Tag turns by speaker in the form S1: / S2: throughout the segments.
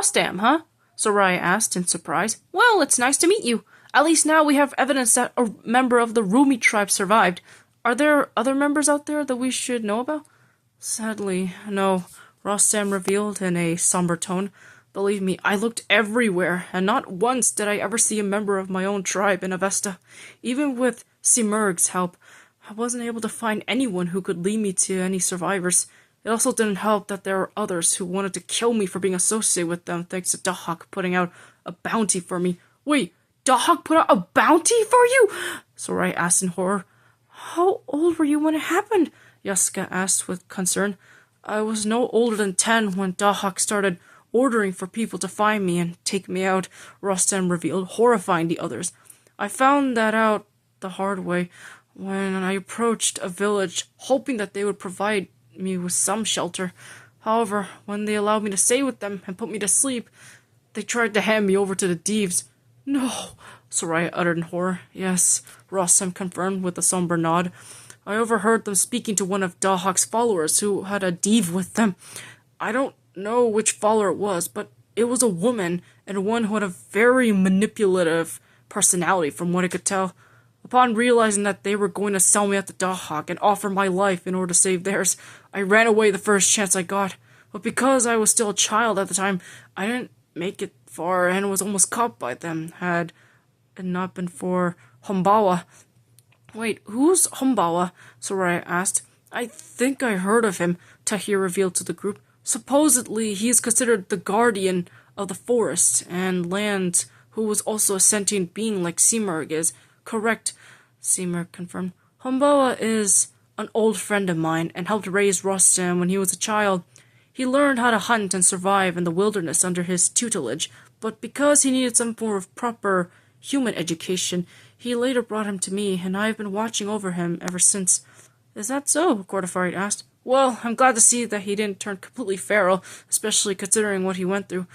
S1: Rostam, huh? Soraya asked in surprise. Well, it's nice to meet you. At least now we have evidence that a member of the Rumi tribe survived. Are there other members out there that we should know about? Sadly, no, Rostam revealed in a somber tone. Believe me, I looked everywhere, and not once did I ever see a member of my own tribe in Avesta. Even with Simurg's help, I wasn't able to find anyone who could lead me to any survivors. It also didn't help that there were others who wanted to kill me for being associated with them, thanks to Dahak putting out a bounty for me. Wait, Dahak put out a bounty for you? Soraya asked in horror. How old were you when it happened? Yaska asked with concern. I was no older than 10 when Dahak started ordering for people to find me and take me out, Rostam revealed, horrifying the others. I found that out the hard way when I approached a village, hoping that they would provide me with some shelter. However, when they allowed me to stay with them and put me to sleep, they tried to hand me over to the thieves. No, Soraya uttered in horror. Yes, Rostam confirmed with a somber nod. I overheard them speaking to one of Dahak's followers who had a Dev with them. I don't know which follower it was, but it was a woman, and one who had a very manipulative personality from what I could tell. Upon realizing that they were going to sell me out to Dahak and offer my life in order to save theirs, I ran away the first chance I got. But because I was still a child at the time, I didn't make it far and was almost caught by them, had it not been for Humbawa. Wait, who's Humbawa? Soraya asked. I think I heard of him, Tahir revealed to the group. Supposedly, he is considered the guardian of the forest and land, who was also a sentient being like Simurg is. Correct, Simurg confirmed. Humbawa is an old friend of mine and helped raise Rostam when he was a child. He learned how to hunt and survive in the wilderness under his tutelage, but because he needed some form of proper human education, he later brought him to me, and I have been watching over him ever since. Is that so? Gordafarit asked. Well, I'm glad to see that he didn't turn completely feral, especially considering what he went through.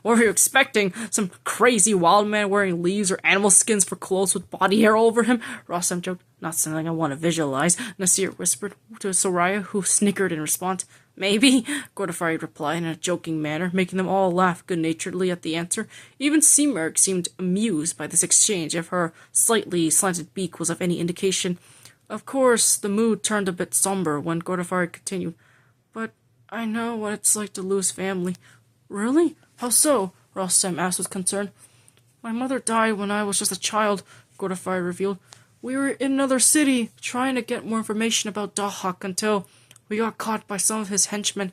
S1: What were you expecting? Some crazy wild man wearing leaves or animal skins for clothes with body hair all over him? Rostam joked. Not something I want to visualize, Nasir whispered to Soraya, who snickered in response. Maybe, Gordafarit replied in a joking manner, making them all laugh good-naturedly at the answer. Even Simurg seemed amused by this exchange, if her slightly slanted beak was of any indication. Of course, the mood turned a bit somber when Gordafarit continued. But I know what it's like to lose family. Really? How so? Rostam asked with concern. My mother died when I was just a child, Gordafarit revealed. We were in another city, trying to get more information about Dahak until we got caught by some of his henchmen.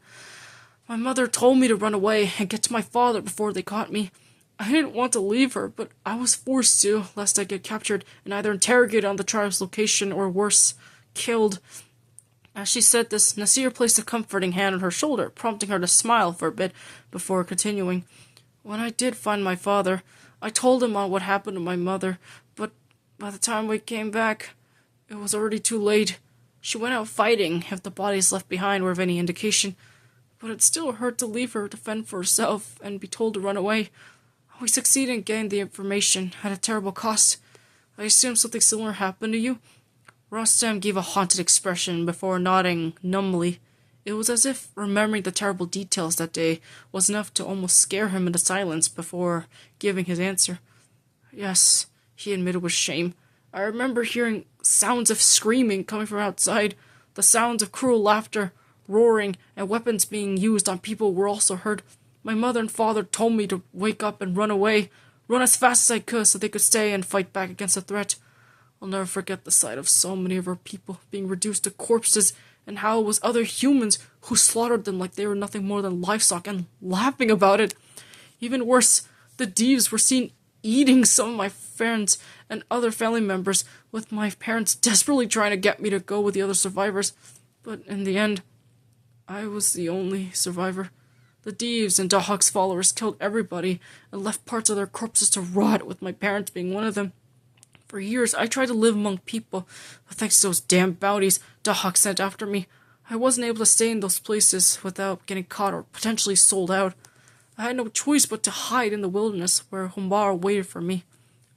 S1: My mother told me to run away and get to my father before they caught me. I didn't want to leave her, but I was forced to, lest I get captured and either interrogated on the tribe's location or worse, killed. As she said this, Nasir placed a comforting hand on her shoulder, prompting her to smile for a bit before continuing. When I did find my father, I told him on what happened to my mother, but by the time we came back, it was already too late. She went out fighting, if the bodies left behind were of any indication, but it still hurt to leave her to fend for herself and be told to run away. We succeeded in getting the information at a terrible cost. I assume something similar happened to you? Rostam gave a haunted expression before nodding numbly. It was as if remembering the terrible details that day was enough to almost scare him into silence before giving his answer. Yes, he admitted with shame. I remember hearing sounds of screaming coming from outside. The sounds of cruel laughter, roaring, and weapons being used on people were also heard. My mother and father told me to wake up and run away, run as fast as I could so they could stay and fight back against the threat. I'll never forget the sight of so many of our people being reduced to corpses and how it was other humans who slaughtered them like they were nothing more than livestock and laughing about it. Even worse, the Devs were seen eating some of my friends and other family members, with my parents desperately trying to get me to go with the other survivors. But in the end, I was the only survivor. The Devs and Dahak's followers killed everybody and left parts of their corpses to rot, with my parents being one of them. For years, I tried to live among people, but thanks to those damn bounties Dahak sent after me, I wasn't able to stay in those places without getting caught or potentially sold out. I had no choice but to hide in the wilderness where Humbar waited for me.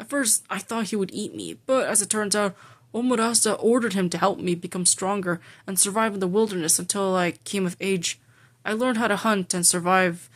S1: At first, I thought he would eat me, but as it turns out, Omurazda ordered him to help me become stronger and survive in the wilderness until I came of age. I learned how to hunt and survive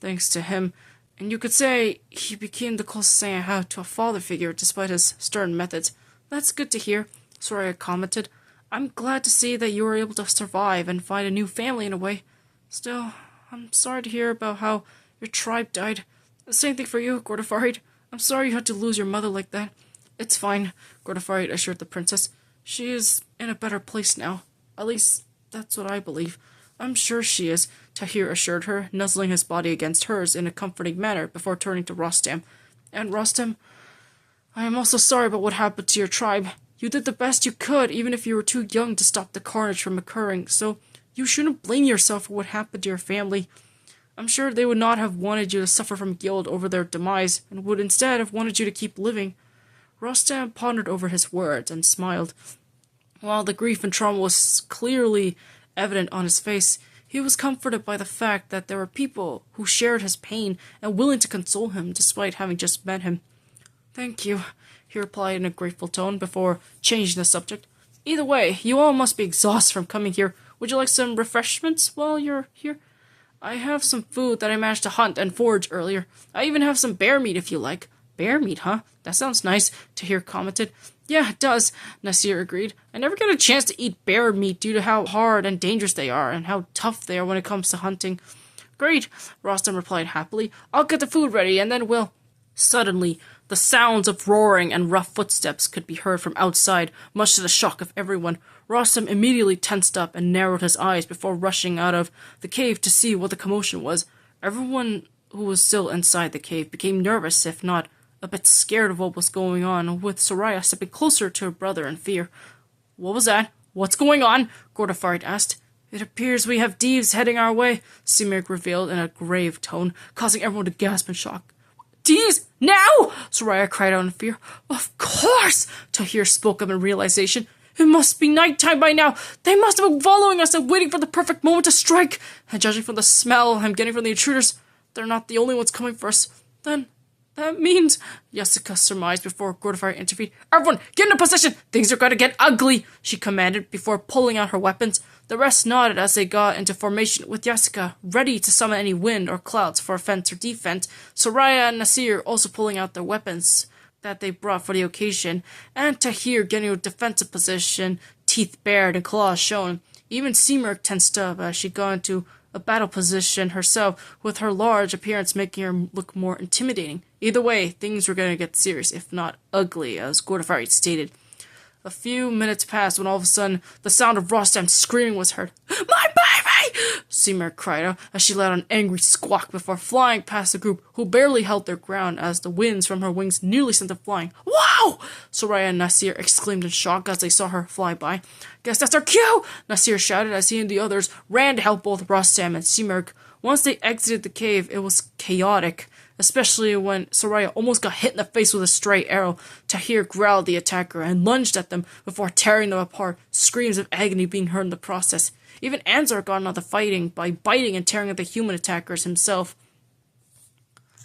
S1: thanks to him. And you could say he became the closest thing I had to a father figure despite his stern methods. That's good to hear, Soraya commented. I'm glad to see that you were able to survive and find a new family in a way. Still, I'm sorry to hear about how your tribe died. The same thing for you, Gordafarid. I'm sorry you had to lose your mother like that. It's fine, Gordafarid assured the princess. She is in a better place now. At least, that's what I believe. I'm sure she is, Tahir assured her, nuzzling his body against hers in a comforting manner before turning to Rostam. And Rostam, I am also sorry about what happened to your tribe. You did the best you could, even if you were too young to stop the carnage from occurring, so you shouldn't blame yourself for what happened to your family. I'm sure they would not have wanted you to suffer from guilt over their demise, and would instead have wanted you to keep living. Rostam pondered over his words and smiled. While the grief and trauma was clearly evident on his face, he was comforted by the fact that there were people who shared his pain and willing to console him despite having just met him. Thank you, he replied in a grateful tone before changing the subject. Either way, you all must be exhausted from coming here. Would you like some refreshments while you're here? I have some food that I managed to hunt and forage earlier. I even have some bear meat if you like. Bear meat, huh? That sounds nice, Tahir commented. Yeah, it does, Nasir agreed. I never get a chance to eat bear meat due to how hard and dangerous they are and how tough they are when it comes to hunting. Great, Rostam replied happily. I'll get the food ready and then we'll... Suddenly, the sounds of roaring and rough footsteps could be heard from outside, much to the shock of everyone. Rostam immediately tensed up and narrowed his eyes before rushing out of the cave to see what the commotion was. Everyone who was still inside the cave became nervous, if not a bit scared of what was going on, with Soraya stepping closer to her brother in fear. What was that? What's going on? Gordafarid asked. It appears we have thieves heading our way, Simirk revealed in a grave tone, causing everyone to gasp in shock. Thieves? Now? Soraya cried out in fear. Of course! Tahir spoke up in realization. It must be nighttime by now. They must have been following us and waiting for the perfect moment to strike. And judging from the smell I'm getting from the intruders, they're not the only ones coming for us. Then that means, Jessica surmised before Gordafarid intervened. Everyone, get into position! Things are going to get ugly, she commanded before pulling out her weapons. The rest nodded as they got into formation, with Jessica ready to summon any wind or clouds for offense or defense, Soraya and Nasir also pulling out their weapons that they brought for the occasion, and Tahir getting a defensive position, teeth bared and claws showing. Even Simirk tensed up as she got into a battle position herself, with her large appearance making her look more intimidating. Either way, things were going to get serious, if not ugly, as Gordafarid stated. A few minutes passed when all of a sudden the sound of Rostam screaming was heard. My baby! Simirk cried out as she let out an angry squawk before flying past the group, who barely held their ground as the winds from her wings nearly sent them flying. Wow! Soraya and Nasir exclaimed in shock as they saw her fly by. Guess that's our cue! Nasir shouted as he and the others ran to help both Rostam and Simirk. Once they exited the cave, it was chaotic, especially when Soraya almost got hit in the face with a stray arrow. Tahir growled the attacker and lunged at them before tearing them apart, screams of agony being heard in the process. Even Anzar got out the fighting by biting and tearing at the human attackers himself.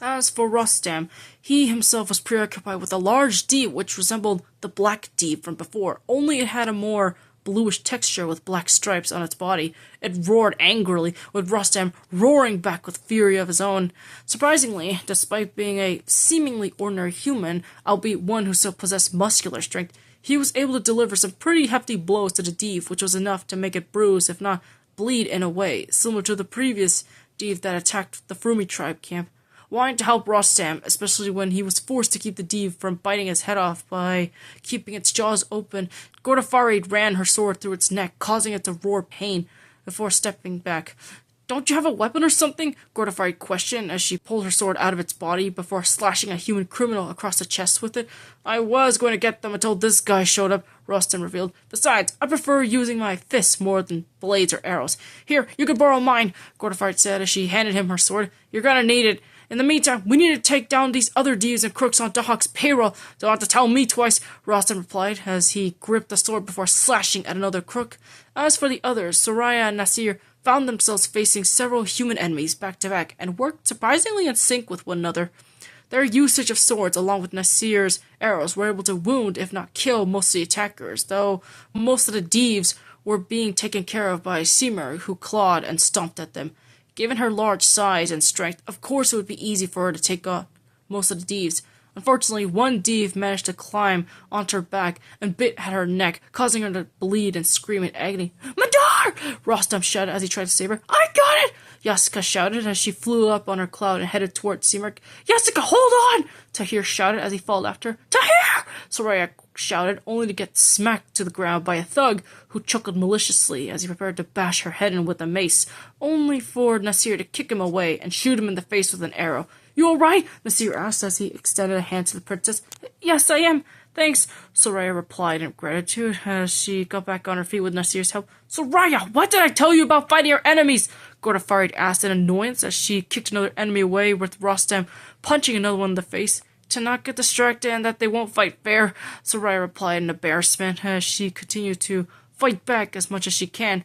S1: As for Rostam, he himself was preoccupied with a large deer which resembled the black deer from before, only it had a more bluish texture with black stripes on its body. It roared angrily, with Rostam roaring back with fury of his own. Surprisingly, despite being a seemingly ordinary human, albeit one who still possessed muscular strength, he was able to deliver some pretty hefty blows to the Div, which was enough to make it bruise, if not bleed in a way, similar to the previous Div that attacked the Frumi tribe camp. Wanting to help Rostam, especially when he was forced to keep the Div from biting his head off by keeping its jaws open, Gordafarid ran her sword through its neck, causing it to roar pain before stepping back. Don't you have a weapon or something? Gordafarid questioned as she pulled her sword out of its body before slashing a human criminal across the chest with it. I was going to get them until this guy showed up, Rostam revealed. Besides, I prefer using my fists more than blades or arrows. Here, you can borrow mine, Gordafarid said as she handed him her sword. You're gonna need it. In the meantime, we need to take down these other thieves and crooks on Dahak's payroll. Don't have to tell me twice, Rostam replied as he gripped the sword before slashing at another crook. As for the others, Soraya and Nasir found themselves facing several human enemies back-to-back and worked surprisingly in sync with one another. Their usage of swords, along with Nasir's arrows, were able to wound, if not kill, most of the attackers, though most of the thieves were being taken care of by Simur, who clawed and stomped at them. Given her large size and strength, of course it would be easy for her to take on most of the Deeves. Unfortunately, one Deeve managed to climb onto her back and bit at her neck, causing her to bleed and scream in agony. Madar! Rostam shouted as he tried to save her. I got it! Jessica shouted as she flew up on her cloud and headed towards Seamark. Jessica, hold on! Tahir shouted as he followed after. Tahir! Soraya shouted, only to get smacked to the ground by a thug who chuckled maliciously as he prepared to bash her head in with a mace, only for Nasir to kick him away and shoot him in the face with an arrow. You all right? Nasir asked as he extended a hand to the princess. Yes, I am. Thanks, Soraya replied in gratitude as she got back on her feet with Nasir's help. Soraya, what did I tell you about fighting our enemies? Gordafarid asked in annoyance as she kicked another enemy away with Rostam punching another one in the face. To not get distracted and that they won't fight fair, Soraya replied in embarrassment as she continued to fight back as much as she can.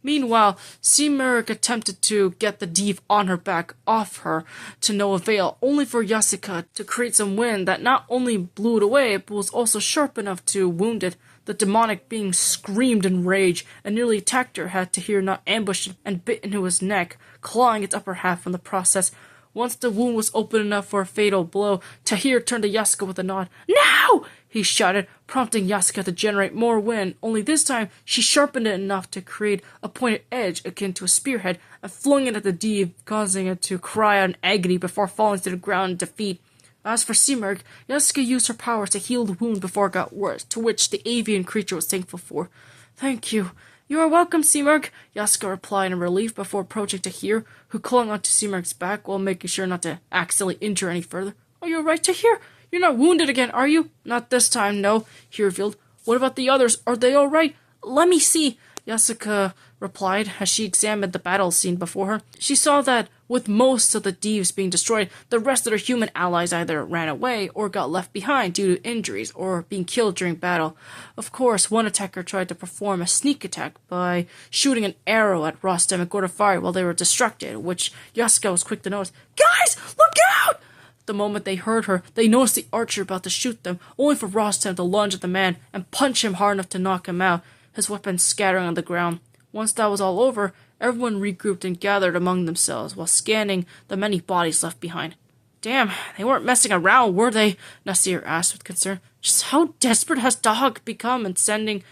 S1: Meanwhile, Seamark attempted to get the Deeve on her back off her to no avail, only for Jessica to create some wind that not only blew it away, but was also sharp enough to wound it. The demonic being screamed in rage and nearly attacked her had Tahir not ambushed and bit into his neck, clawing its upper half in the process. Once the wound was open enough for a fatal blow, Tahir turned to Jessica with a nod. Now! He shouted, prompting Jessica to generate more wind, only this time she sharpened it enough to create a pointed edge akin to a spearhead and flung it at the Deeve, causing it to cry out in agony before falling to the ground in defeat. As for Seamark, Jessica used her powers to heal the wound before it got worse, to which the avian creature was thankful for. Thank you. You are welcome, Seamark, Jessica replied in relief before approaching Tahir, who clung onto Seamark's back while making sure not to accidentally injure any further. Are you all right, Tahir? You're not wounded again, are you? Not this time, no, he revealed. What about the others? Are they all right? Let me see, Jessica replied as she examined the battle scene before her. She saw that, with most of the Deeves being destroyed, the rest of their human allies either ran away or got left behind due to injuries or being killed during battle. Of course, one attacker tried to perform a sneak attack by shooting an arrow at Rostam and Gordafarid while they were distracted, which Jessica was quick to notice. Guys, look out! The moment they heard her, they noticed the archer about to shoot them, only for Rostam to lunge at the man and punch him hard enough to knock him out, his weapon scattering on the ground. Once that was all over, everyone regrouped and gathered among themselves while scanning the many bodies left behind. Damn, they weren't messing around, were they? Nasir asked with concern. Just how desperate has Dahak become in sending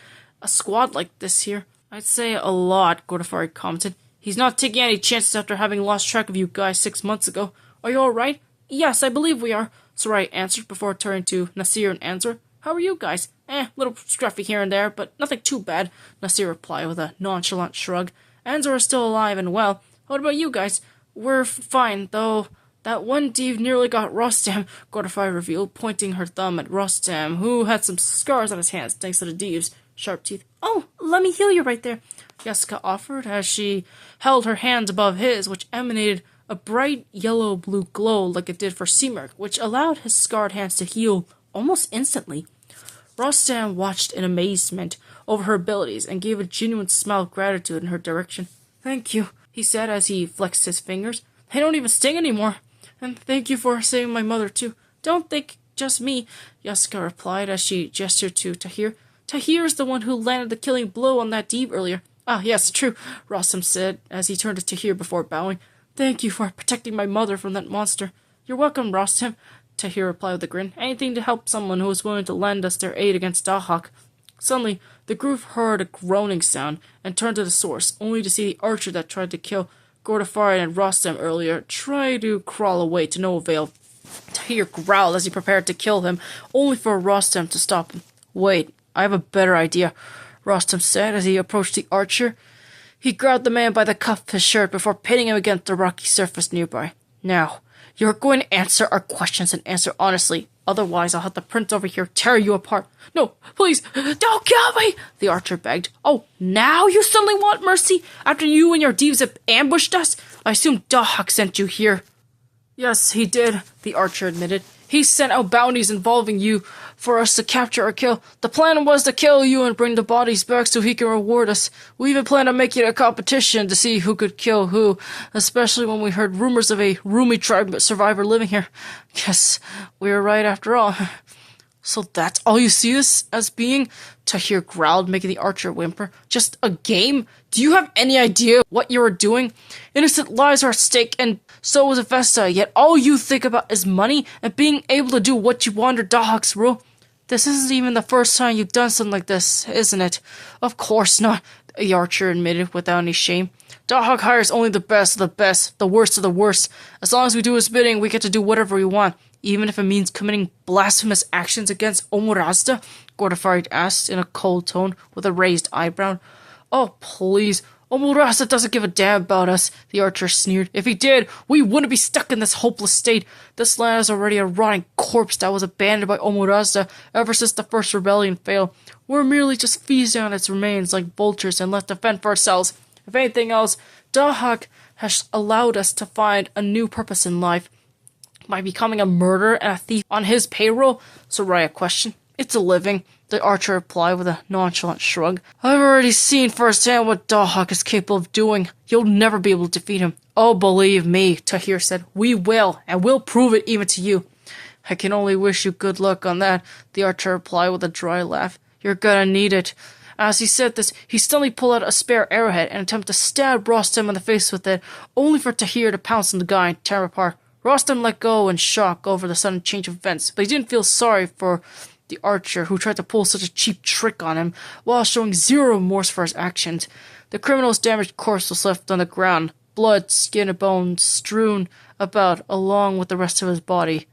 S1: a squad like this here? I'd say a lot, Gordafarid commented. He's not taking any chances after having lost track of you guys 6 months ago. Are you all right? Yes, I believe we are, Soraya answered before turning to Nasir and Anzor. How are you guys? Little scruffy here and there, but nothing too bad, Nasir replied with a nonchalant shrug. Anzor is still alive and well. What about you guys? We're fine, though that one Deeve nearly got Rostam, Gordafarid revealed, pointing her thumb at Rostam, who had some scars on his hands thanks to the Deeve's sharp teeth. Oh, let me heal you right there, Jessica offered as she held her hands above his, which emanated a bright yellow-blue glow like it did for Seamark, which allowed his scarred hands to heal almost instantly. Rostam watched in amazement over her abilities and gave a genuine smile of gratitude in her direction. Thank you, he said as he flexed his fingers. They don't even sting anymore. And thank you for saving my mother, too. Don't think just me, Jessica replied as she gestured to Tahir. Tahir is the one who landed the killing blow on that Deeve earlier. Ah, yes, true, Rostam said as he turned to Tahir before bowing. Thank you for protecting my mother from that monster. You're welcome, Rostam, Tahir replied with a grin. Anything to help someone who is willing to lend us their aid against Dahak. Suddenly, the group heard a groaning sound and turned to the source, only to see the archer that tried to kill Gordafarid and Rostam earlier try to crawl away to no avail. Tahir growled as he prepared to kill him, only for Rostam to stop him. Wait, I have a better idea, Rostam said as he approached the archer. He grabbed the man by the cuff of his shirt before pinning him against the rocky surface nearby. Now, you're going to answer our questions and answer honestly. Otherwise, I'll have the prince over here tear you apart. No, please, don't kill me, the archer begged. Oh, now you suddenly want mercy? After you and your Deeves have ambushed us? I assume Dahak sent you here. Yes, he did, the archer admitted. He sent out bounties involving you for us to capture or kill. The plan was to kill you and bring the bodies back so he can reward us. We even planned on making a competition to see who could kill who, especially when we heard rumors of a Rumi tribe survivor living here. Guess we were right after all. So that's all you see this as being? Tahir growled, making the archer whimper. Just a game? Do you have any idea what you are doing? Innocent lives are at stake, and so is Avesta, yet all you think about is money and being able to do what you want under Dahak's rule. This isn't even the first time you've done something like this, isn't it? Of course not, the archer admitted without any shame. Dahak hires only the best of the best, the worst of the worst. As long as we do his bidding, we get to do whatever we want. Even if it means committing blasphemous actions against Omorazda? Gordafari asked in a cold tone with a raised eyebrow. Oh, please. Omorazda doesn't give a damn about us, the archer sneered. If he did, we wouldn't be stuck in this hopeless state. This land is already a rotting corpse that was abandoned by Omorazda ever since the first rebellion failed. We're merely just feasting on its remains like vultures and left to fend for ourselves. If anything else, Dahak has allowed us to find a new purpose in life. By becoming a murderer and a thief on his payroll? Soraya questioned. It's a living, the archer replied with a nonchalant shrug. I've already seen firsthand what Dahak is capable of doing. You'll never be able to defeat him. Oh, believe me, Tahir said. We will, and we'll prove it even to you. I can only wish you good luck on that, the archer replied with a dry laugh. You're gonna need it. As he said this, he suddenly pulled out a spare arrowhead and attempted to stab Rostam in the face with it, only for Tahir to pounce on the guy and tear him apart. Rostam let go in shock over the sudden change of events, but he didn't feel sorry for the archer who tried to pull such a cheap trick on him while showing zero remorse for his actions. The criminal's damaged corpse was left on the ground, blood, skin, and bones strewn about along with the rest of his body.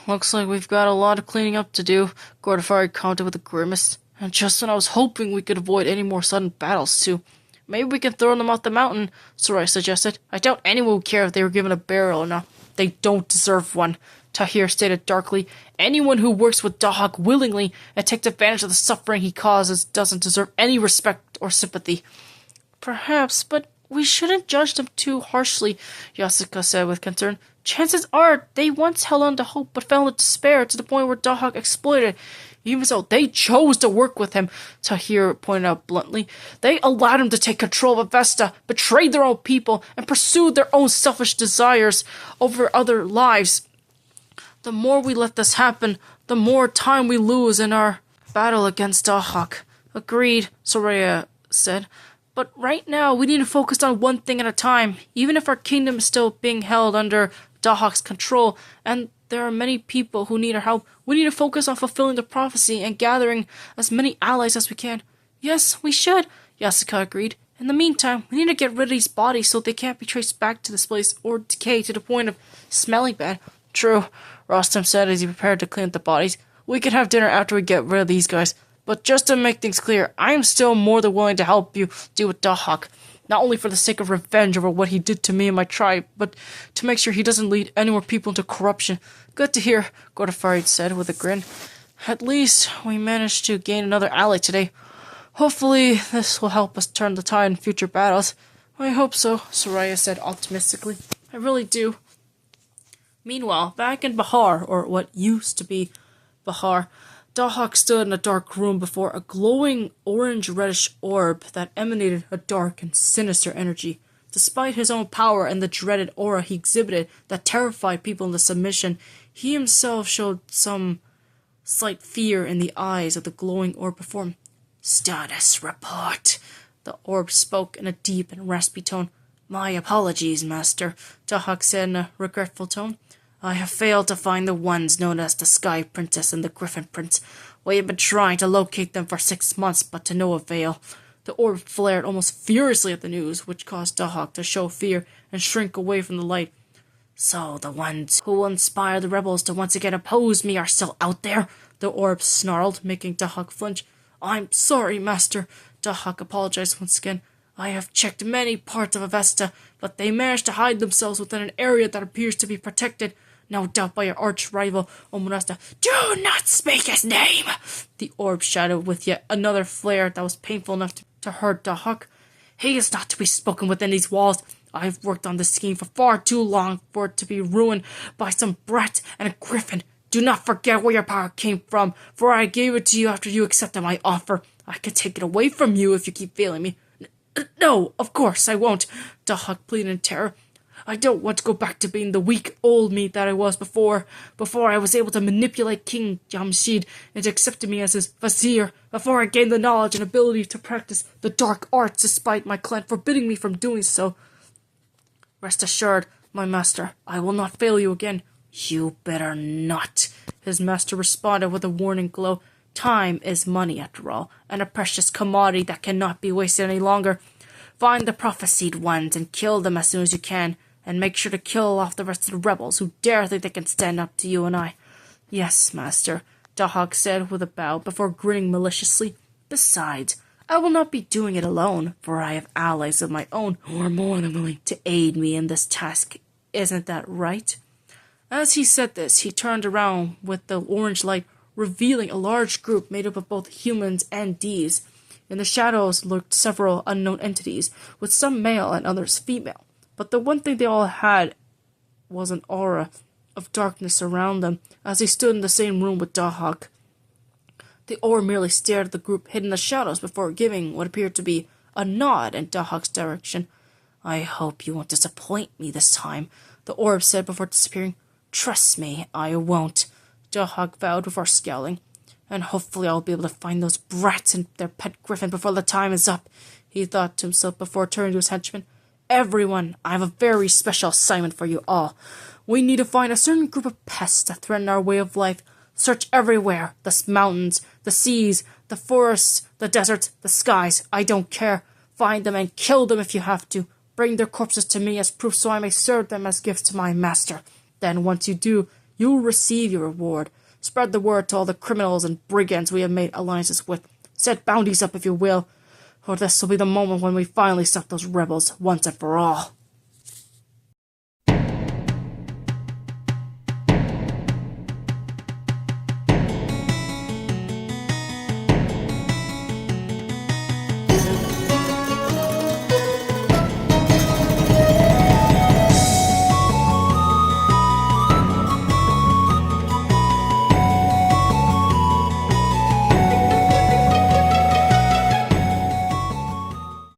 S1: Looks like we've got a lot of cleaning up to do, Gordafari commented with a grimace. And just when I was hoping we could avoid any more sudden battles, too. Maybe we can throw them off the mountain, Soraya suggested. I doubt anyone would care if they were given a burial or not. They don't deserve one, Tahir stated darkly. Anyone who works with Dahak willingly and takes advantage of the suffering he causes doesn't deserve any respect or sympathy. Perhaps, but we shouldn't judge them too harshly, Yasuka said with concern. Chances are they once held on to hope but fell into despair to the point where Dahak exploited. Even so, they chose to work with him, Tahir pointed out bluntly. They allowed him to take control of Avesta, betrayed their own people, and pursued their own selfish desires over other lives. The more we let this happen, the more time we lose in our battle against Dahak. Agreed, Soraya said. But right now, we need to focus on one thing at a time, even if our kingdom is still being held under Dahak's control, and there are many people who need our help. We need to focus on fulfilling the prophecy and gathering as many allies as we can. Yes, we should, Yasuka agreed. In the meantime, we need to get rid of these bodies so they can't be traced back to this place or decay to the point of smelling bad. True, Rostam said as he prepared to clean up the bodies. We can have dinner after we get rid of these guys. But just to make things clear, I am still more than willing to help you deal with Dahak. Not only for the sake of revenge over what he did to me and my tribe, but to make sure he doesn't lead any more people into corruption. Good to hear, Gordafari said with a grin. At least we managed to gain another ally today. Hopefully this will help us turn the tide in future battles. I hope so, Soraya said optimistically. I really do. Meanwhile, back in Bahar, or what used to be Bahar, Dahak stood in a dark room before a glowing orange-reddish orb that emanated a dark and sinister energy. Despite his own power and the dreaded aura he exhibited that terrified people into submission, he himself showed some slight fear in the eyes of the glowing orb before him. Status report, the orb spoke in a deep and raspy tone. My apologies, Master, Dahak said in a regretful tone. I have failed to find the ones known as the Sky Princess and the Gryphon Prince. We have been trying to locate them for 6 months, but to no avail. The orb flared almost furiously at the news, which caused Dahak to show fear and shrink away from the light. So the ones who will inspire the rebels to once again oppose me are still out there? The orb snarled, making Dahak flinch. I'm sorry, Master, Dahak apologized once again. I have checked many parts of Avesta, but they managed to hide themselves within an area that appears to be protected. No doubt by your arch-rival, Omonasta. Do not speak his name! The orb shouted with yet another flare that was painful enough to hurt Dahak. He is not to be spoken within these walls. I've worked on this scheme for far too long for it to be ruined by some brat and a griffin. Do not forget where your power came from, for I gave it to you after you accepted my offer. I can take it away from you if you keep failing me. No, of course I won't, Dahak pleaded in terror. I don't want to go back to being the weak old me that I was before I was able to manipulate King Jamshid into accepting me as his vizier, before I gained the knowledge and ability to practice the dark arts despite my clan forbidding me from doing so. Rest assured, my master, I will not fail you again. You better not, his master responded with a warning glow. Time is money, after all, and a precious commodity that cannot be wasted any longer. Find the prophesied ones and kill them as soon as you can, and make sure to kill off the rest of the rebels who dare think they can stand up to you and I. Yes, master, Dahak said with a bow before grinning maliciously. Besides, I will not be doing it alone, for I have allies of my own who are more than willing to aid me in this task. Isn't that right? As he said this, he turned around with the orange light, revealing a large group made up of both humans and Ds. In the shadows lurked several unknown entities, with some male and others female. But the one thing they all had was an aura of darkness around them, as they stood in the same room with Dahak. The aura merely stared at the group hid in the shadows before giving what appeared to be a nod in Dahak's direction. I hope you won't disappoint me this time, the orb said before disappearing. Trust me, I won't, Dahak vowed before scowling. And hopefully I'll be able to find those brats and their pet Gryphon before the time is up, he thought to himself before turning to his henchmen. Everyone, I have a very special assignment for you all. We need to find a certain group of pests that threaten our way of life. Search everywhere, the mountains, the seas, the forests, the deserts, the skies, I don't care. Find them and kill them if you have to. Bring their corpses to me as proof so I may serve them as gifts to my master. Then once you do, you will receive your reward. Spread the word to all the criminals and brigands we have made alliances with. Set bounties up if you will, for this will be the moment when we finally stop those rebels once and for all.